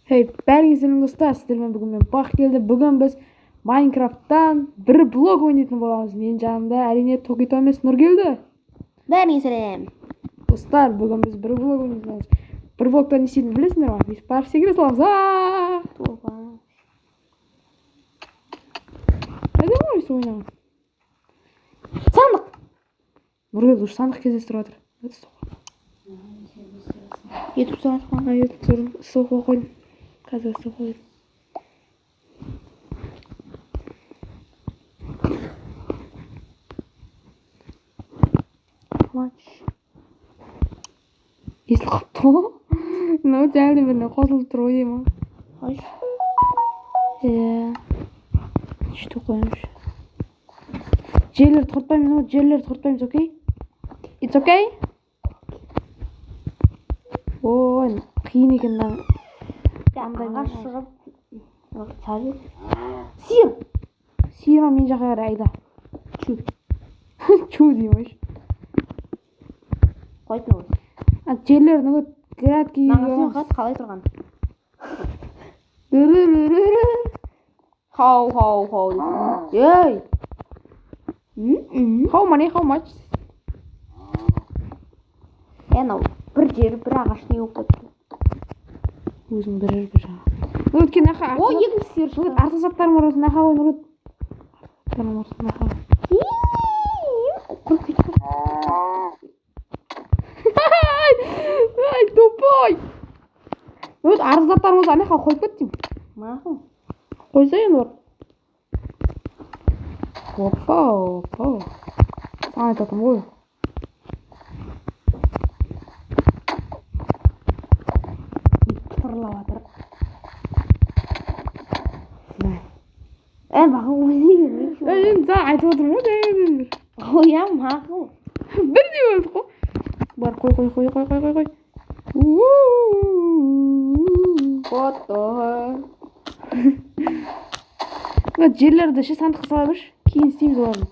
Hey, бәріңіздің достар, сіздермен бүгін мен бақ келді. Бүгін біз Майнкрафттан бір блог ойнайтын боламыз. Мен жанымда әрине Токито емес Нұр келді. Бәріңе сәлем. Достар, бүгін біз бір блог ойнайтын боламыз. Бір блогтан не істейтінін білесіңдер ма? Біз барып секіре саламыз. Қайда ойнайсың ойнаған? Сандық. Нұр келді, ұш сандық кездестіріп жатыр. Ютуб сұрады. Ютуб соқуға қойдым. Қазір соқуға қойдым. Есіл қапты ғой. Мынау жәлді біріне қосылып тұр ғой деймін. Қойш. Что қоймыш. Жерлерді құртпаймыз, окей? It's okay? Ой, қиын екен мына. Аңға шығып. Сиыр мен жаққа қарай айда. Чу деймін. Қойдың ол. Жерлердің градки Нағасын қат қалай тұрған? Хау. Ей! How much? Анау бір жері бір ағаш не болып кетті. Өзің бір жағы. Өткен нақа. О, екінші сиыр шықты. Артық заттарым бар осы нақа ойын ұрыт. Ай, тупой. Өт арыз заттарым осы анақа қойып кеттім. Мақұл. Қойса енді бар. Опа. Саған айтатым ғой. Тұрлап атыр. Бағын ойнайын. Енді саған айтып отырмын ғой. Қоям, мақұл. Бірдей өлді ғой. Бар, қой. Фото. Жерлерді сандыққа сала берші. Кейін істейміз оларды.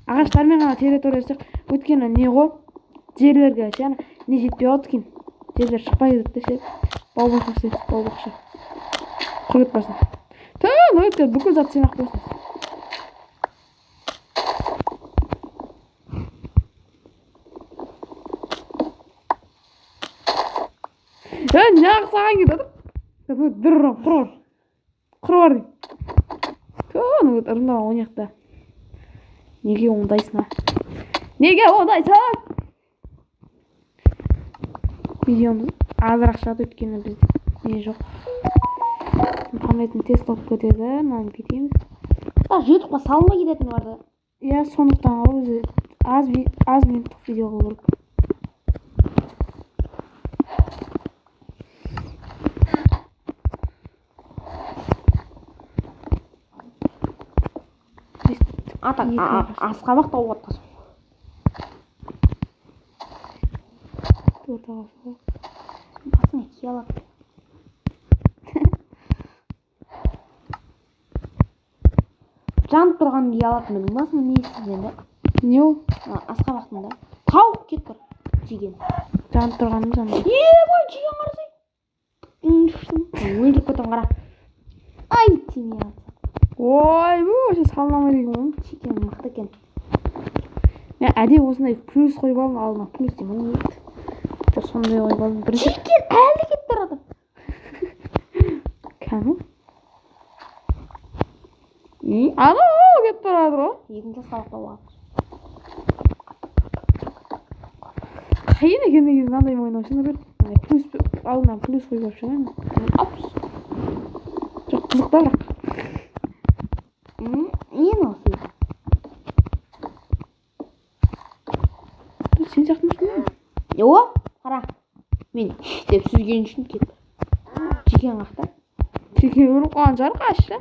Ағаштармен ғана территория жасақ. Өткені не ғой? Жерлерге не жетпей қалды екен. Жерлер шықпай кетті десе. Бау-бақша істейді, бау-бақша. Құр кетпесін. Өткен бүкіл зат сен ақ болсын. Неғып саған кетеді? Бір құр бар дейм. Ұрындаған ойнақта. Неге ондайсың? Видеомыз азырақ шығады, өткені бізде не жоқ. Мұхаммедтің тест болып кетеді, мынаны кетеміз. Ютубқа салмай кететін барды. Иә, сондықтан өзі аз минуттық видео қылу керек. Асқабақ тауып атқасың. Басың әке алады. Жанып тұрған үй алатын білдің басың не істейді? Не ол? Асқабақтың да. Тауық кет тұр. Жеген. Жанып тұрғаным жаным. Ебай, жеген қарасай. Өлдіріп көтін қара. Ай, тиме алды. Ой, бұл салынамай деген ғой. Жеген мықты екен. Мен әдей осындай плюс қойып алдым, алдыма плюс деймін. Сондай қойып алдым. Жеген әлі кет тұрады. Кәні? Анау кет тұрады ғой. Екінші салықта болады. Қиын екен деген мынандай ойнау үшін бір плюс алдынан плюс қойып алып жүрмін. Жоқ, қызықта бірақ. Мен осы. Сен сияқтымысың ба? О, қара. Мен деп сүзген үшін кетті. Жеген қақта. Жеген өліп қалған жар қашты.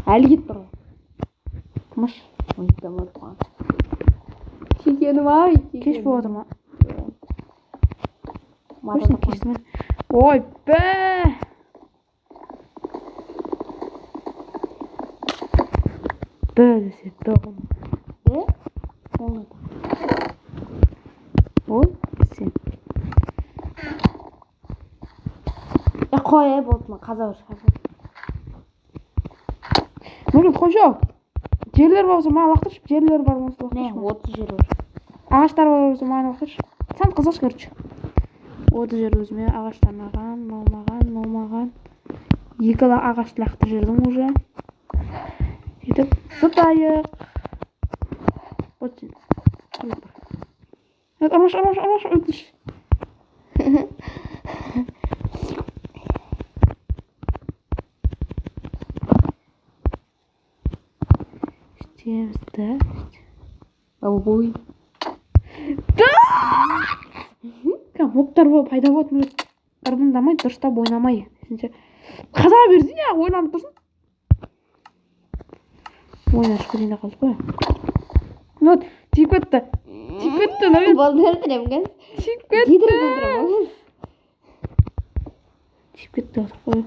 Әлі кет тұр. Мұш. Ойықтан өліп қалған. Жегенім ай. Кеш болып отыр ма? Қойсын кешті мен. Ой, бә! Бә десе бә ғылым. Бә? Ой, сен. қой болды ма қаза бер. Нұргүл қойшы. Жерлер болса маған лақтыршы. Жерлер бар болса Не, лақтыршы. 30 жер бар. Ағаштар бар болса маған лақтыршы. Сен қызғыш көрші. 30 жер өзіме ағаштан алмаған. Екі ағашты лақтырып жібердім уже. Сөйтіп сытайық. Вот сен. Армаш, өтіш. Штеміз, да? Бабой. Моптар болып пайда болып ырбыңдамай, дұрыстап ойнамай. Қаза берсін я, ойланып тұрсын. Ойнаш көзінде қалды қой. Вот, тиіп кетті. Болды өлтірем кәз. Тиіп кетті. Кетіріп өлтірем кәз. Тиіп кетті отыр қой.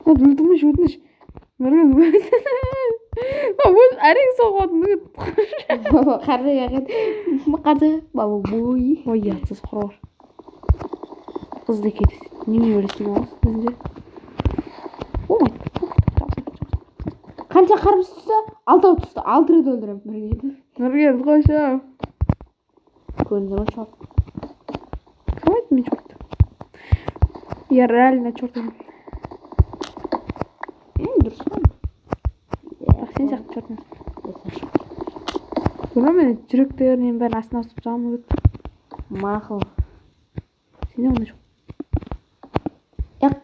Вот, өлтірмеш, өтініш. Нұргүл әрең соғатын. Қарсы яғын. Қарсы. Бабой. Ой, ятсыз құрғыр. Қызды кетесі. Неме өлесін оғыз өзінде. Ой, қанша қарбыз түсті? 6 түсті. 6 рет өлтірем. Нұргүл қойшы. Көрінді ма чорт? Кім айтты мен чорт? Я реально чорт едім. Дұрыс па? Сен сияқты чорт емес. Көрі мен жүректерінен бәрін астына ұстып жағым өтті. Мақыл. Сенде онда жоқ.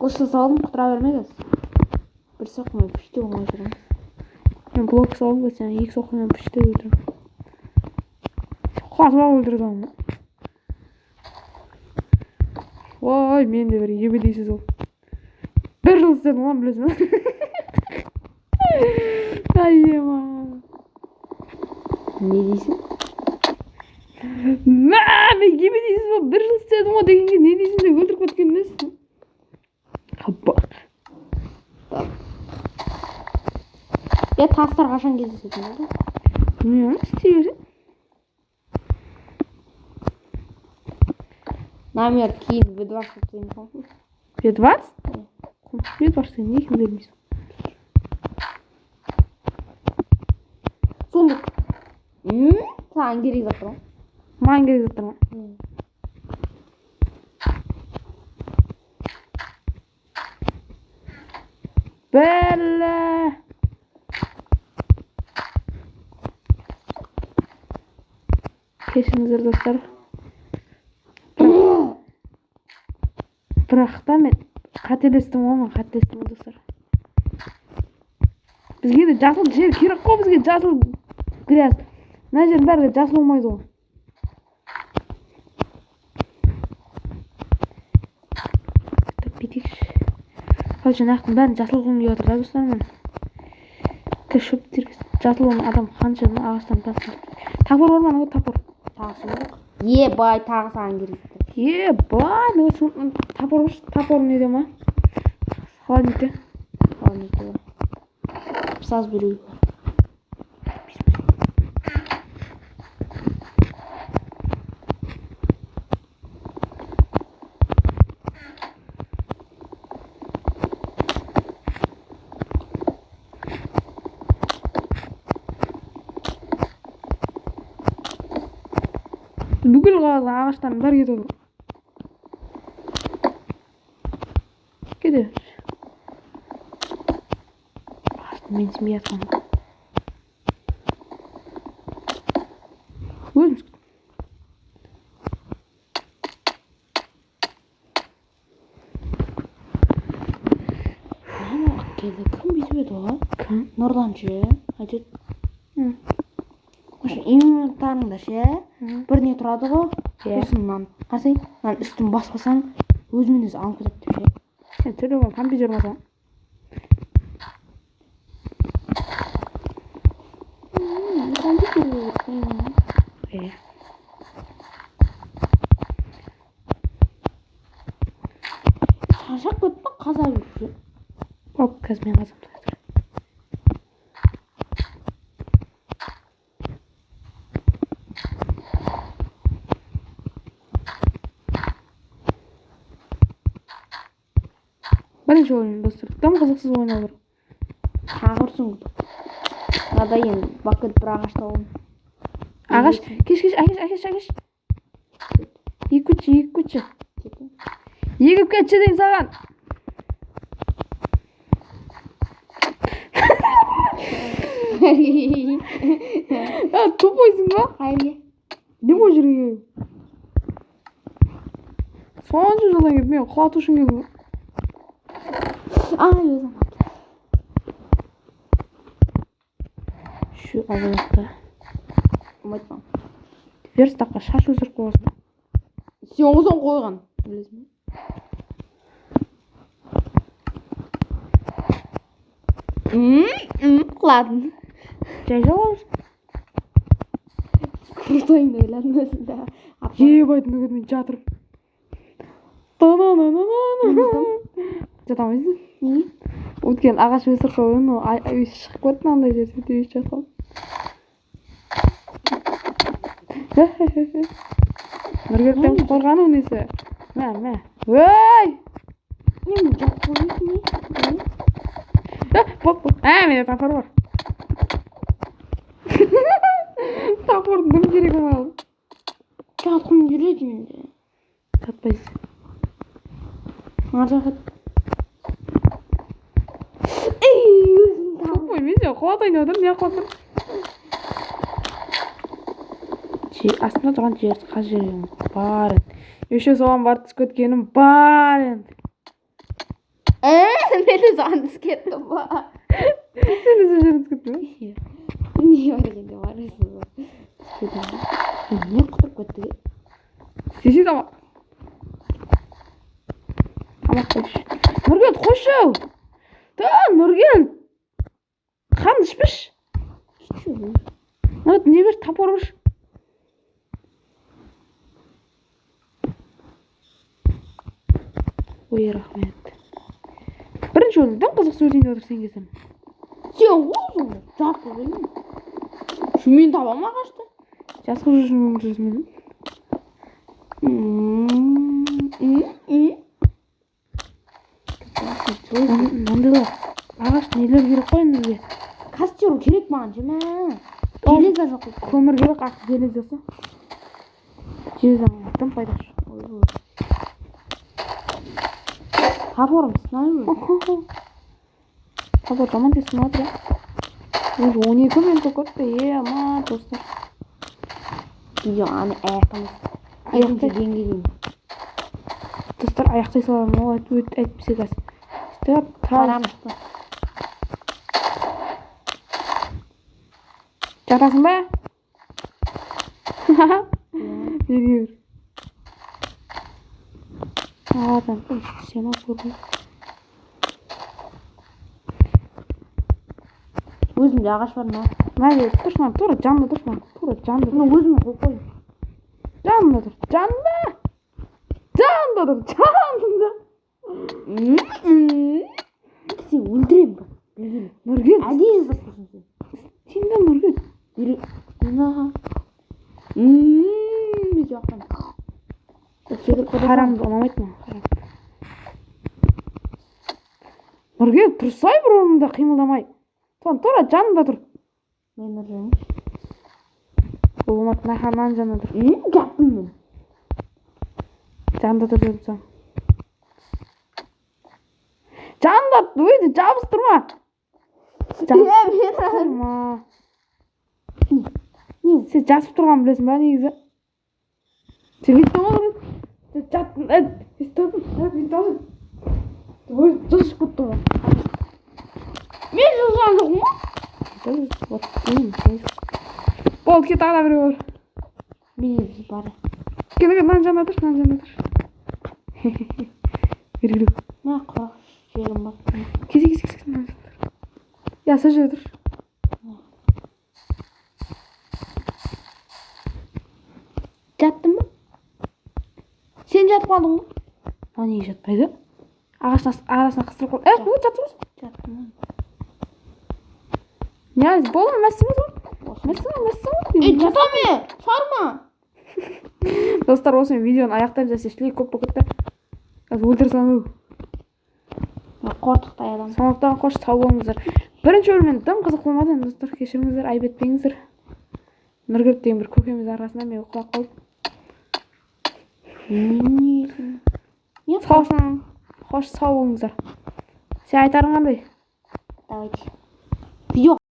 Қылышты салдым, құтыра бермегіз. Бір соқымен пішті оңай жүрім. Мен блок салдым ғой, сен екі соқымен пішті өлдірім. Қуатыма өлдірді оны. Ой, мен де бір ебедейсіз ол. Бір жыл істедім оған білесің. Ай, ема. Не дейсің? Мен ебедейсіз ол. Бір жыл істедім ғой дегенге не дейсің де өлдіріп кеткен несің? Қабақ. Тастар қашан кездесетін болды? Білмеймін, істей берсең. Номер кейін V2 шықты ең. Бедварс? Бедварс сен не екін бермейсің. Сундық. Саған керек заттыр ма? Маған керек заттыр ма? Бәлі. Кешіңіздер достар. Бірақ та мен қателестім достар. Бізге де жасыл жер керек қой, бізге жасыл грязь. Мына жер бәрі жасыл болмайды ғой. Бүйтейікші. Короче, нақтың бәрін жасыл қылғым келіп отыр да достар мен. Шөптерге жасыл болған адам қаншадан ағаштан тастап. Тапыр бар ма, тапыр. Тағысы жоқ. Бай, тағы саған керек. Бай, тапыр неде ма? Холодникте. Холодникте бар. Саз беру. Бүкіл қалған ағаштардың бәрі кетіп отыр. Кете берші. Ағашты менсінбей жатқан. Өзіміз кет. Келді, кім бүйтіп еді оған? Кім? Нұрдан ше, айтет. Ше. Инвентарыңда ше, бір не тұрады ғой. Осынан қарсай, үстін баспасаң, өзімен өзі алып кетеді деп ше. Сен телефон, компьютер болса. Шаршап кетті ма? Қаза берші. Оп, қазір мен қазам. Бірінші ойын достар. Тым қызықсыз ойнау бар. Тағы ұрсын. Мынада енді бакет бір ағаш тауым. Ағаш, кеш, әкеш. Екі күтші. Егіп кетші дейін саған. Тупойсың ба? Қайырге. Не қой жүрген? Сонша жылдан келіп мен құлату үшін келдім. Өзім. Şu алаяқта. Ұмайтпам. Верстаққа шаш өсіріп қойғасын. Сен қойған. Білесің бе? Қыладың. Жай жалауыз. Құртойын ойландың өзінде. Ебайтын өгеді мен жатырып. Жатамайсың? Неге? Өткен ағаш өсіріп қойған, өйс шығып көттін андай жерде өйс жатқалып. Нұргелден қорғану несі? Мә. Өй! Мен жоқ қойсын не? Боп. Менде тапыр бар. Тапырдың дым керек оңалы. Жатқым жүреді менде. Жатпайсың. Аржақат. Тупой, мен сен құлатайын өдір, не құлатыр? Астында тұрған жерді қаз жерген бар енді. Еще соған бар түс көткенім бар енді. Мен соған түс кеттім ба? Сен де сол жерді түс кеттің бе? Не бар екенде бар есің ба? Түс кеттім ба? Не құтырып кетті ге? Сесі тамақ. Тамақ қойшы. Нұргел, қойшы! Нұргел! Қан ішпіш. Не бер, тап ұрыш. Ой, рахмет. Бірінші өлдің қызық сөйлейін өтір сен кезім. Сен қойсың ба? Жақ көрейін. Шумен табам ағашты. Жасқы жүршін өмір жүрсін. Мандайлар. Ағаш нелер керек қой бізге? Костер керек маған жеме. Железа жоқ. Көмір керек, ақ железасы. Железаның тым пайдасы. Тапорым сынайы. Тапор таман тесін отыр. 12 минут көтті, ама достар. Аны аяқтамыз. Аяқтай деңгейден. Достар аяқтай салам, ол әйтпесе қас. Стоп, Тарамышты. Жатасың ба? Бергер. Адам, сема көрген. Өзімде ағаш бар ма? Мәне, тұршман, тура жанында тұршман. Тура жанында. Мұны өзіме қол қой. Жанында тұр, жанында. Жанында тұр, жанында. Сен өлтірем ба? Нұргел. Әдейі жасап тұрсың сен. Сен де Нұргел. Мен жоқтан. Харамды ұнамайды ма? Нұргел, тұрсай бір орнында қимылдамай. Тура жанында тұр. Мен ұржамыш. Болмат наханан жанында тұр. Жаттым мен. Жанында тұр дедім саған. Жанында өйді жабыстырма. Жабыстырма. Сен жасып тұрған білесің ба негізі? Сен бүйтіп отырмын. Сен жаттың. Бүйтіп Ой, жылшып кетті ғой. Мен жылжыған жоқпын ғой. Болды, кет тағы да біреу бар. Мен бар. Кел, нан жанында тұр, нан жанында тұр. Бергілеу. Мен құрақ жерім бар. Кез, нан жанында тұр. Я, сол жерде тұр. Жаттың ба? Сен жатып қалдың ба? Неге жатпайды? Ағаштың арасына қыстырып қол. Бұл жатып жүрсің? Жаттым. Не, болды ма? Мәссің ба? Мәссің? Жатам мен! Сарма! Достар, осы видеоны аяқтап жасай шлей көп бақытта. Қазір өлтір салам өу. Қортықтай адам. Сондықтан қош сау болыңыздар. Бірінші бөлімнен тым қызық болмады енді достар, кешіріңіздер, айып етпеңіздер. Нұргүл деген бір көкеміз арасынан мен құлап қалдым. Қош сау болыңыздар. Сен айтарың қандай? Давайте.